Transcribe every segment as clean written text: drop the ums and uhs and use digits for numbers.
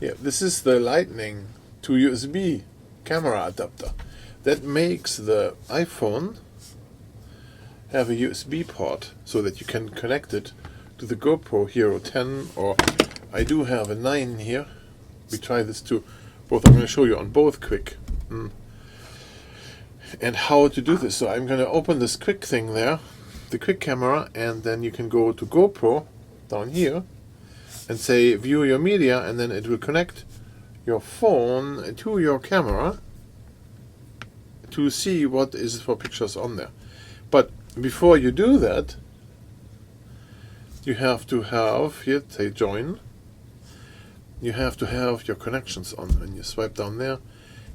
Yeah, this is the Lightning to USB camera adapter that makes the iPhone have a USB port so that you can connect it to the GoPro Hero 10, or I do have a 9 here. We try this too. Both I'm going to show you on both quick. And how to do this. So I'm going to open this quick thing there, the quick camera, and then you can go to GoPro down here and say view your media, and then it will connect your phone to your camera to see what is for pictures on there. But before you do that, you have to have, here, say join, you have to have your connections on. When you swipe down there,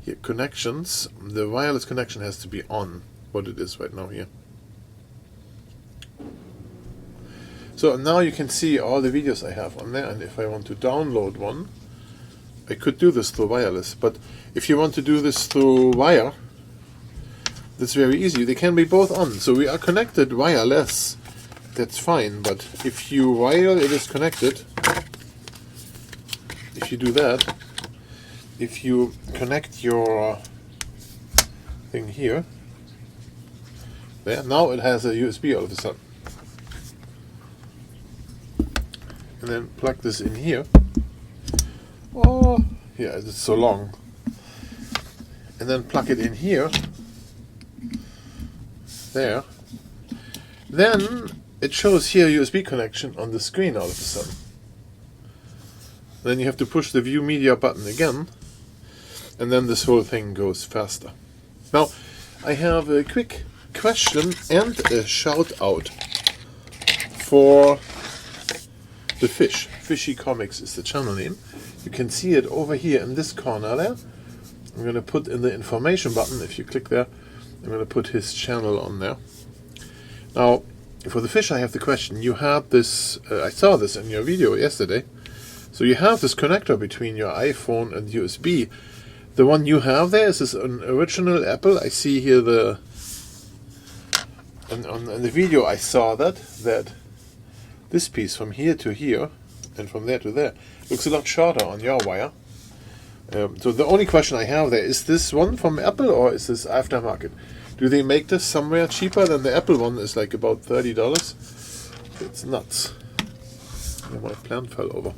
here, connections, the wireless connection has to be on, what it is right now here. So now you can see all the videos I have on there, and if I want to download one, I could do this through wireless. But if you want to do this through wire, that's very easy. They can be both on. So we are connected wireless. That's fine. But if you while it is connected, if you do that, if you connect your thing here, there, now it has a USB all of a sudden. And then plug this in here. Oh, yeah, it's so long. And then plug it in here. There. Then it shows here USB connection on the screen all of a sudden. Then you have to push the view media button again, and then this whole thing goes faster. Now, I have a quick question and a shout out for the fish. Fishy Comics is the channel name. You can see it over here in this corner there. I'm going to put in the information button, if you click there, I'm going to put his channel on there. Now, for the fish, I have the question. You had this, I saw this in your video yesterday. So you have this connector between your iPhone and USB. The one you have there, is this an original Apple? I see here the, on the video I saw that this piece from here to here and from there to there looks a lot shorter on your wire. So the only question I have there, is this one from Apple or is this aftermarket? Do they make this somewhere cheaper than the Apple one? Is like about $30. It's nuts. Oh, my plant fell over.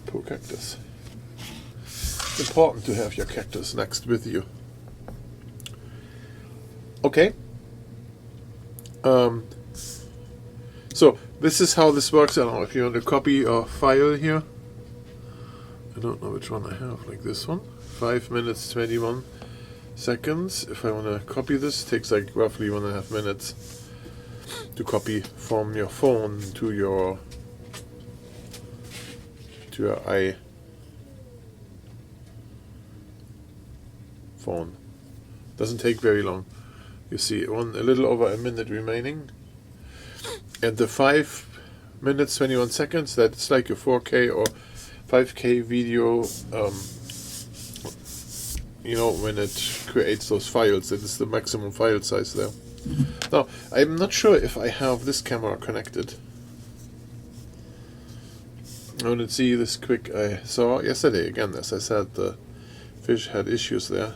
Poor cactus. It's important to have your cactus next with you. Okay. So this is how this works. I don't know if you want to copy a file here. I don't know which one I have, like this one. 5 minutes 21 seconds. If I want to copy this, it takes like roughly 1.5 minutes to copy from your phone to your iPhone. Doesn't take very long. You see a little over a minute remaining. And the 5 minutes 21 seconds, that's like a 4K or 5K video. You know, when it creates those files, that is the maximum file size there. Now, I'm not sure if I have this camera connected. I want to see this quick. I saw yesterday, again, as I said, the fish had issues there.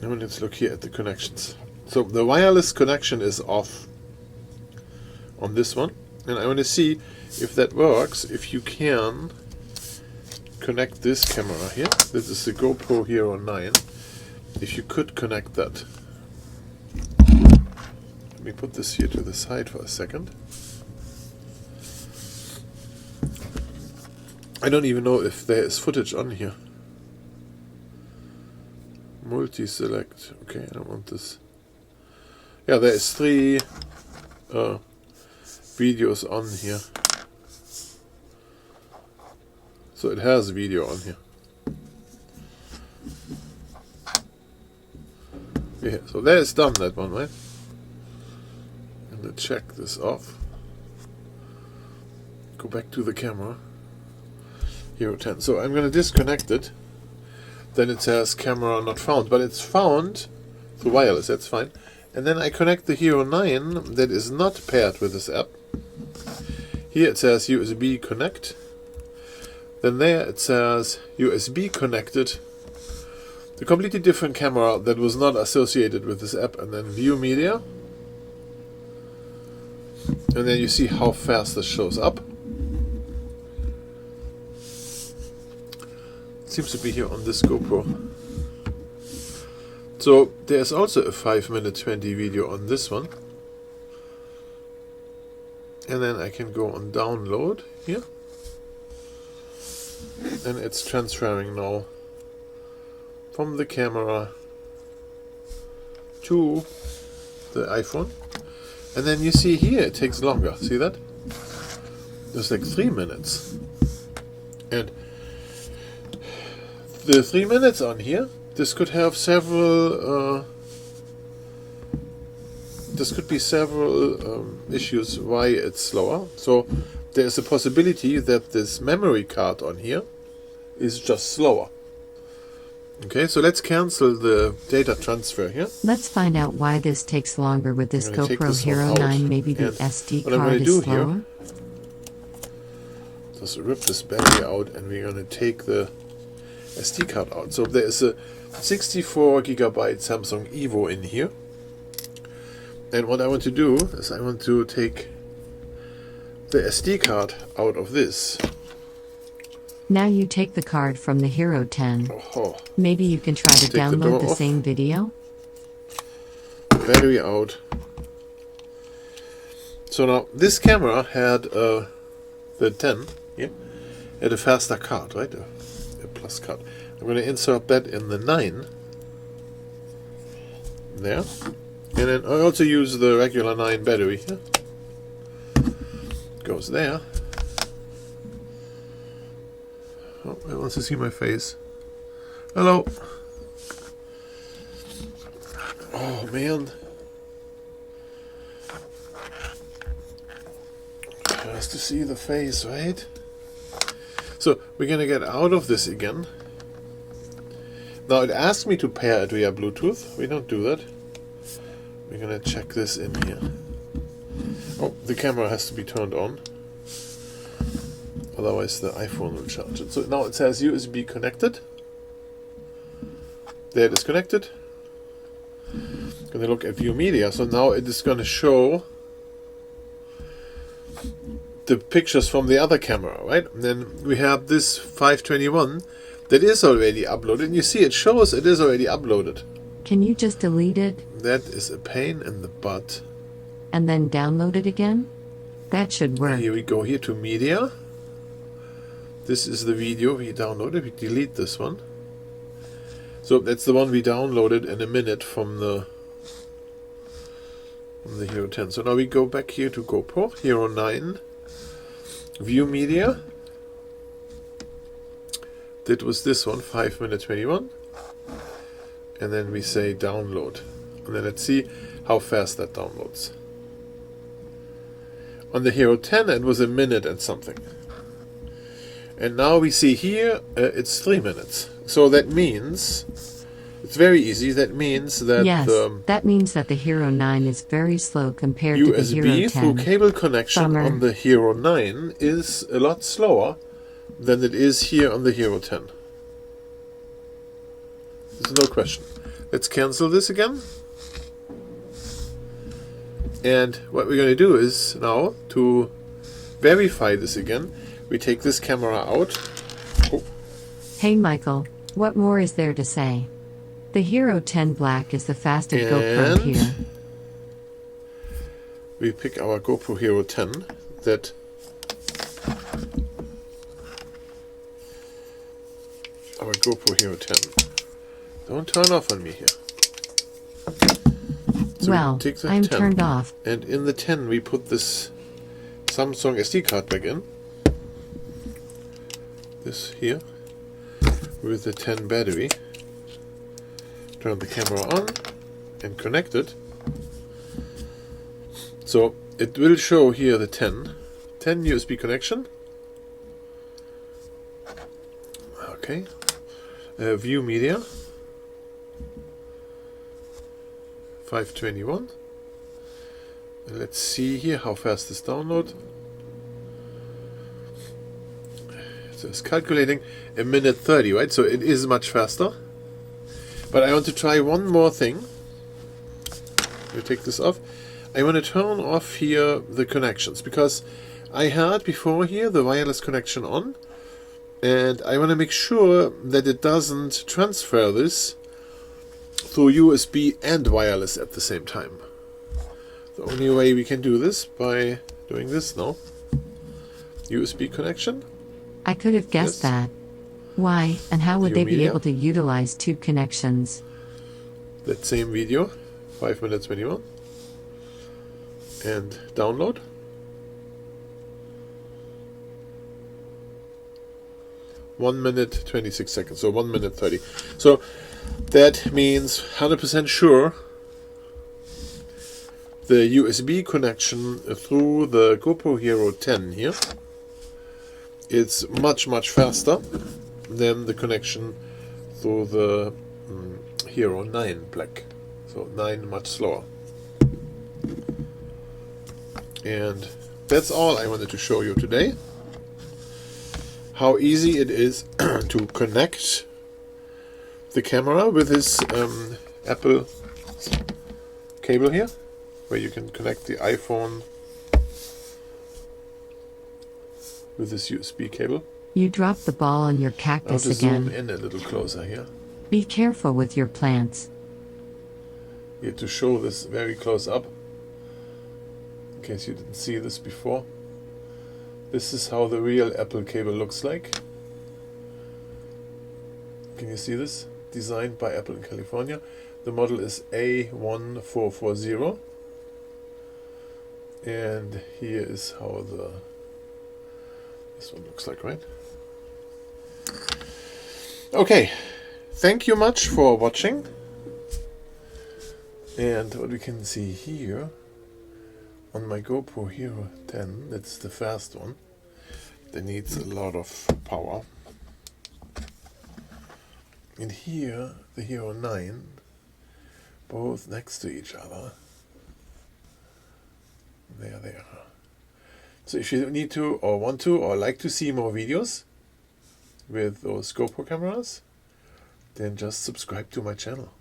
Now let's look here at the connections. So the wireless connection is off on this one, and I want to see if that works, if you can connect this camera here. This is the GoPro Hero10. If you could connect that. Let me put this here to the side for a second. I don't even know if there is footage on here. Multi-select. Okay, I don't want this. Yeah, there is 3 videos on here. So it has video on here. Yeah, so there it's done, that one, right? And let's check this off. Go back to the camera. Hero 10. So I'm going to disconnect it. Then it says camera not found, but it's found through wireless, that's fine. And then I connect the Hero 9 that is not paired with this app. Here it says USB connect. Then there it says USB connected. The completely different camera that was not associated with this app, and then view media. And then you see how fast this shows up. It seems to be here on this GoPro. So there's also a 5:20 video on this one. And then I can go on download here. And it's transferring now from the camera to the iPhone. And then you see here it takes longer. See that? There's like 3 minutes. And the 3 minutes on here, this could have several issues why it's slower. So there's a possibility that this memory card on here is just slower. Okay, so let's cancel the data transfer here. Let's find out why this takes longer with this GoPro Hero 9. Maybe the SD card is slower. Just rip this battery out, and we're going to take the SD card out. So there is a 64 gigabyte Samsung Evo in here. And what I want to do is I want to take the SD card out of this. Now you take the card from the Hero 10. Oh. Maybe you can try to download the same video. Battery out. So now this camera had the 10 here, had a faster card, right? A plus card. I'm going to insert that in the 9 there. And then I also use the regular 9 battery here. Goes there. Oh, it wants to see my face. Hello. Oh man. It has to see the face, right? So we're gonna get out of this again. Now it asked me to pair it via Bluetooth. We don't do that. We're gonna check this in here. Oh, the camera has to be turned on. Otherwise the iPhone will charge it. So now it says USB connected. There it is connected. Gonna look at view media. So now it is gonna show the pictures from the other camera, right? And then we have this 521 that is already uploaded. And you see it shows it is already uploaded. Can you just delete it? That is a pain in the butt. And then download it again? That should work. Here we go, here to media. This is the video we downloaded. We delete this one. So that's the one we downloaded in a minute from the Hero 10. So now we go back here to GoPro Hero 9. View media. That was this one, 5:21. And then we say download. And then let's see how fast that downloads. On the Hero 10 it was a minute and something. And now we see here it's 3 minutes. So that means it's very easy. That means that that means that the Hero 9 is very slow compared to the Hero 10. USB through cable connection on the Hero 9 is a lot slower than it is here on the Hero 10. There's no question. Let's cancel this again. And what we're going to do is now, to verify this again, we take this camera out. Oh. Hey Michael, what more is there to say? The Hero 10 Black is the fastest GoPro here. We pick our GoPro Hero 10 that our GoPro Hero 10. Don't turn off on me here. So well, I'm 10, turned off. And in the 10 we put this Samsung SD card back in. This here. With the 10 battery. Turn the camera on and connect it. So it will show here the 10 USB connection. Okay. View media. 5:21. Let's see here how fast this download. So it's calculating a minute 30, right? So it is much faster. But I want to try one more thing. We take this off. I want to turn off here the connections, because I had before here the wireless connection on, and I want to make sure that it doesn't transfer this through USB and wireless at the same time. The only way we can do this by doing this now. USB connection. I could have guessed Yes. that. Why, and how would View they be media. able to utilize two connections? That same video, 5 minutes minimum. And download. One minute 26 seconds, so 1 minute 30. So that means 100% sure the USB connection through the GoPro Hero 10 here, it's much faster than the connection through the Hero 9 Black. So 9 much slower. And that's all I wanted to show you today. How easy it is to connect the camera with this Apple cable here, where you can connect the iPhone with this USB cable. You dropped the ball on your I want cactus to zoom again. in a little closer here. Be careful with your plants. Here to show this very close up, in case you didn't see this before. This is how the real Apple cable looks like. Can you see this? Designed by Apple in California. The model is A1440. And here is how this one looks like, right? Okay, thank you much for watching. And what we can see here on my GoPro Hero 10, that's the fast one, that needs a lot of power. And here, the Hero 9, both next to each other. There they are. So if you need to, or want to, or like to see more videos with those GoPro cameras, then just subscribe to my channel.